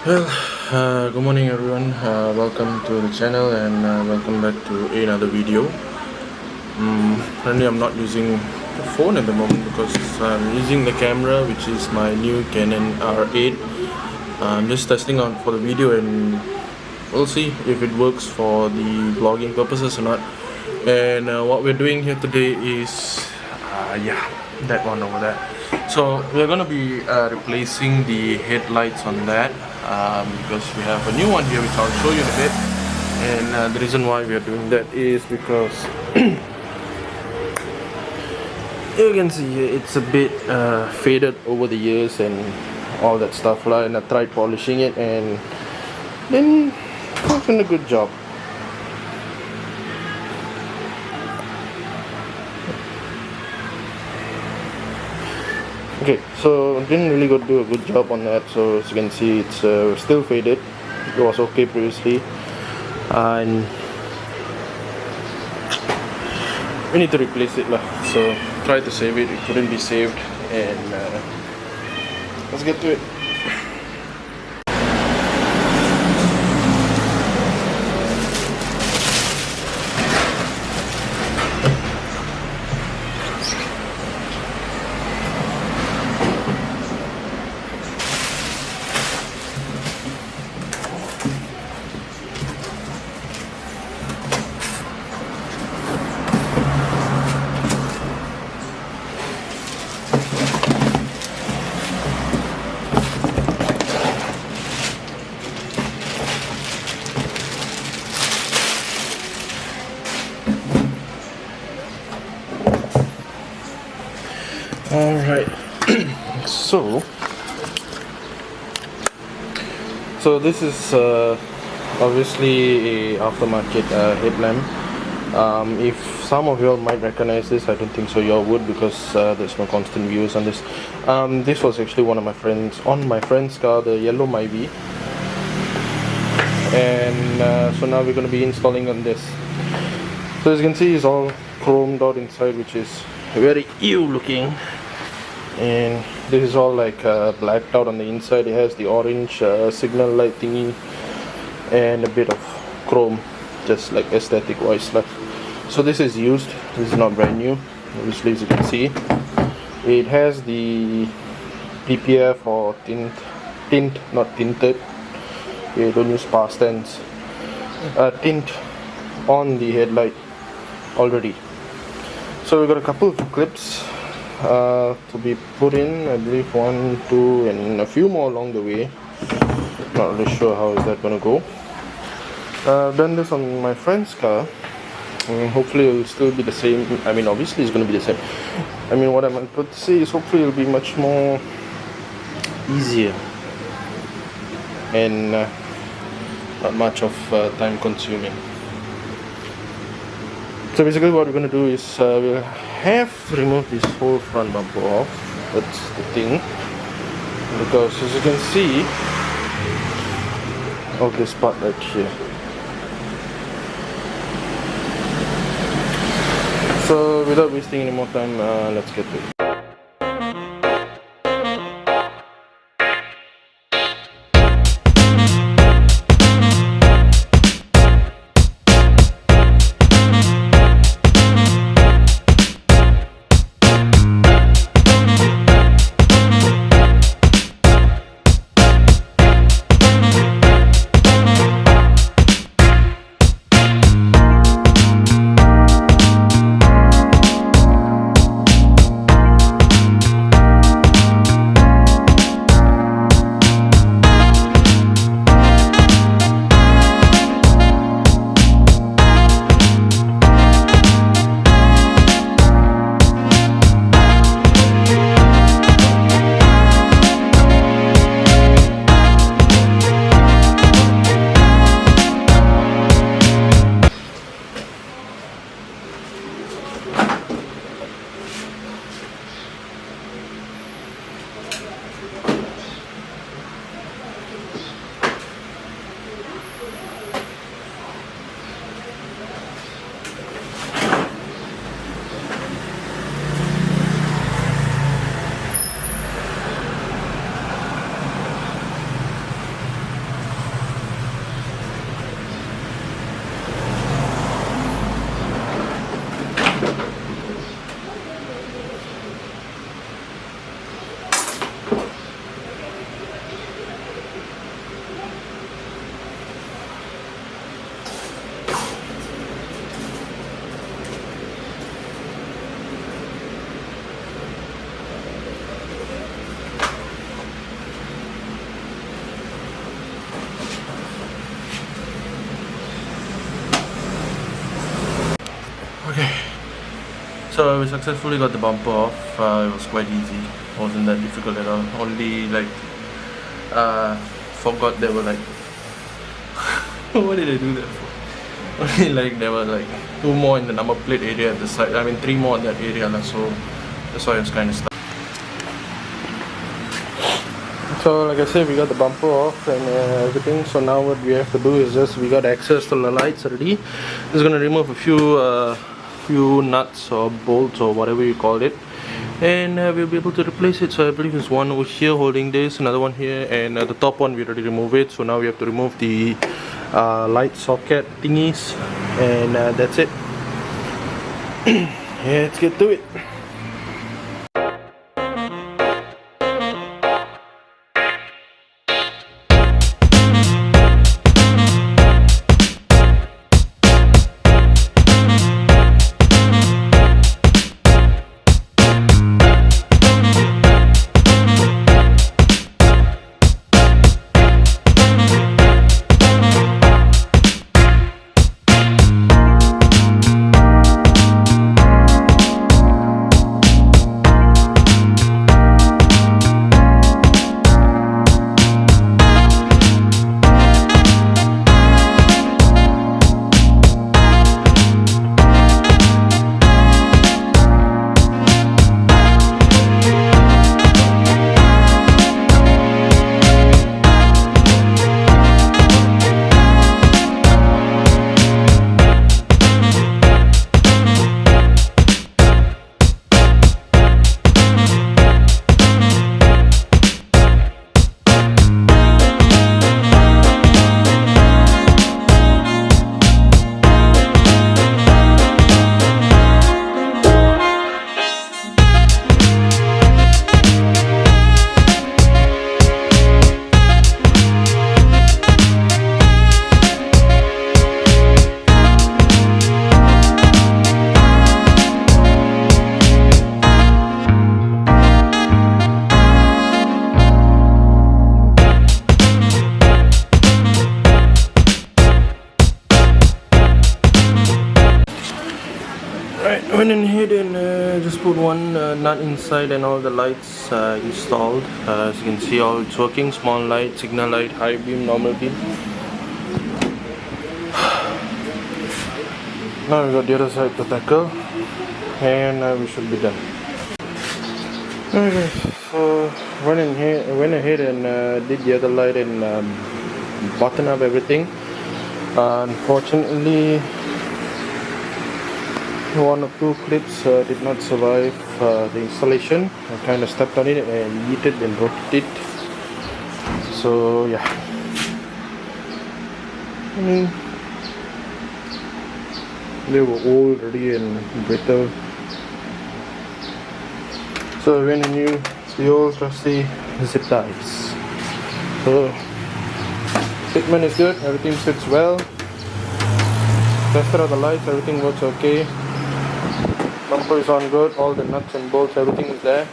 Well, good morning everyone. Welcome to the channel and welcome back to another video. Currently, I'm not using the phone at the moment because I'm using the camera, which is my new Canon R8. I'm just testing out for the video and we'll see if it works for the vlogging purposes or not. And what we're doing here today is, yeah, that one over there. So we're gonna be replacing the headlights on that because we have a new one here, which I'll show you in a bit. And the reason why we are doing that is because you can see it's a bit faded over the years and all that stuff, and I tried polishing it and then wasn't a good job. Okay, so didn't really do a good job on that. So as you can see, it's still faded. It was okay previously, and we need to replace it lah. So try to save it. It couldn't be saved, and let's get to it. Alright, so this is obviously a aftermarket headlamp. If some of you all might recognize this, I don't think so you all would, because there's no constant views on this. This was actually one of my friends, on my friend's car, the yellow Myvi, and so now we're going to be installing on this. So as you can see, it's all chromed out inside, which is very ew looking, and this is all like blacked out on the inside. It has the orange signal light thingy and a bit of chrome, just like aesthetic wise. So this is used, this is not brand new, obviously. As you can see, it has the PPF or tint, not tinted, you don't use past tense, tint on the headlight already. So we've got a couple of clips to be put in, I believe 1, 2 and a few more along the way. Not really sure how is that gonna go. I've done this on my friend's car. Hopefully it will still be the same. I mean, obviously it's gonna be the same. I mean, what I'm going to say is hopefully it'll be much more easier and not much of time consuming. So basically what we're going to do is we'll have to remove this whole front bumper off. That's the thing, because as you can see, of this part right here. So without wasting any more time, let's get to it. So we successfully got the bumper off. It was quite easy. It wasn't that difficult at all. Only like forgot there were like what did I do that for? Only like there were like 2 more in the number plate area at the side. I mean 3 more in that area, so that's why I was kind of stuck. So like I said, we got the bumper off and everything. So now what we have to do is just we got access to the lights already. Just gonna remove a few nuts or bolts or whatever you call it, and we'll be able to replace it. So I believe there's one over here holding this, another one here, and the top one we already removed it. So now we have to remove the light socket thingies, and that's it. Yeah, let's get to it. Went in here and just put one nut inside and all the lights installed. As you can see, all it's working. Small light, signal light, high beam, normal beam. Now we got the other side to tackle, and we should be done. Okay, so went ahead and did the other light and button up everything. Unfortunately, one or two clips did not survive the installation. I kind of stepped on it and yeeted and broke it. So yeah, I mean, they were old already and brittle. So I went and used the old trusty zip ties. So fitment is good, everything fits well. Tested out the lights, everything works okay. Bumper is on good, all the nuts and bolts, everything is there.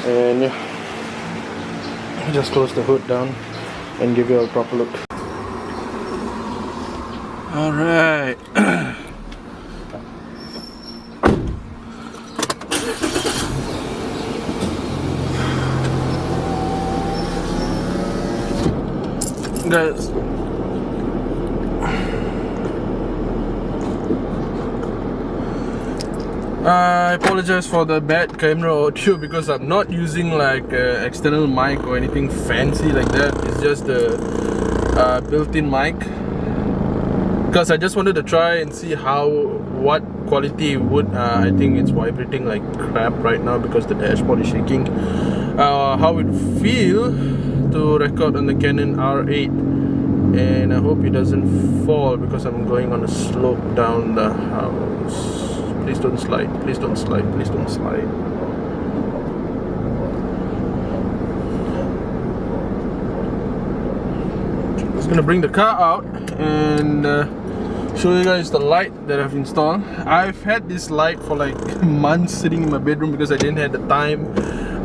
And yeah, just close the hood down and give you a proper look. Alright. Guys, I apologize for the bad camera audio because I'm not using like external mic or anything fancy like that. It's just the built-in mic, because I just wanted to try and see what quality it would. I think it's vibrating like crap right now because the dashboard is shaking. How it feel to record on the Canon R8, and I hope it doesn't fall because I'm going on a slope down the house. Please don't slide, please don't slide, please don't slide. Just gonna bring the car out and show you guys the light that I've installed. I've had this light for like months sitting in my bedroom because I didn't have the time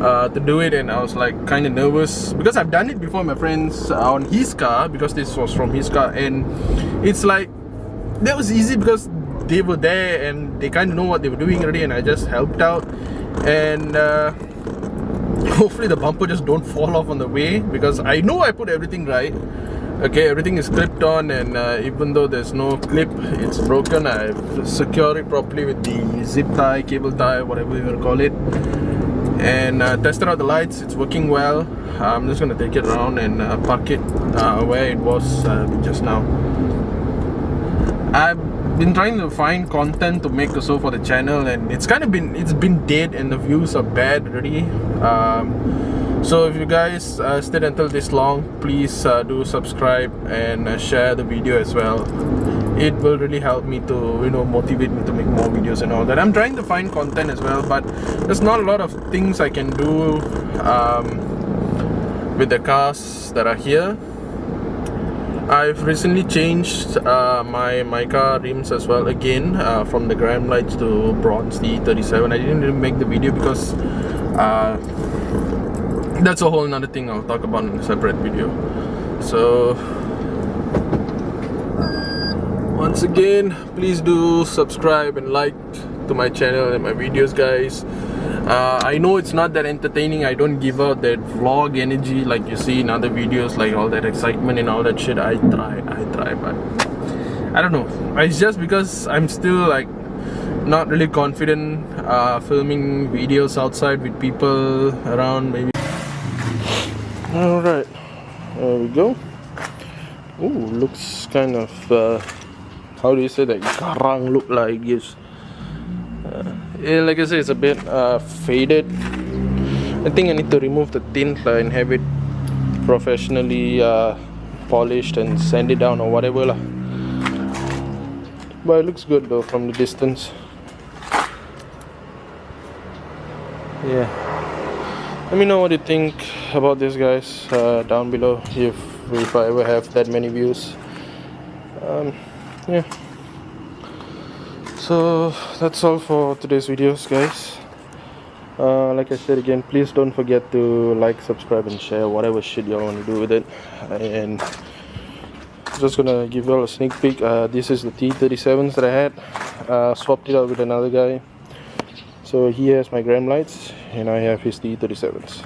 to do it, and I was like kind of nervous because I've done it before my friends on his car, because this was from his car, and it's like that was easy because they were there and they kind of know what they were doing already, and I just helped out. And hopefully the bumper just don't fall off on the way, because I know I put everything right. Okay, everything is clipped on, and even though there's no clip, it's broken. I've secured it properly with the zip tie, cable tie, whatever you want to call it, and tested out the lights. It's working well. I'm just gonna take it around and park it where it was just now. I've been trying to find content to make also for the channel, and it's been dead and the views are bad already. So if you guys stayed until this long, please do subscribe and share the video as well. It will really help me to, motivate me to make more videos and all that. I'm trying to find content as well, but there's not a lot of things I can do with the cars that are here. I've recently changed my car rims as well again, from the gram lights to bronze T37. I didn't really make the video because that's a whole nother thing I'll talk about in a separate video. So once again, please do subscribe and like to my channel and my videos, guys. I know it's not that entertaining. I don't give out that vlog energy like you see in other videos, like all that excitement and all that shit. I try, but I don't know. It's just because I'm still like not really confident filming videos outside with people around, maybe. Alright, there we go. Ooh, looks kind of how do you say that? Garang look like this. Yeah, like I said, it's a bit faded. I think I need to remove the tint and have it professionally polished and sand it down or whatever lah. But it looks good though from the distance. Yeah. Let me know what you think about this, guys, down below, if I ever have that many views. Yeah. So that's all for today's videos, guys. Like I said again, please don't forget to like, subscribe and share whatever shit you want to do with it. And just gonna give you all a sneak peek. This is the T37s that I had. Swapped it out with another guy. So he has my gram lights and I have his T37s.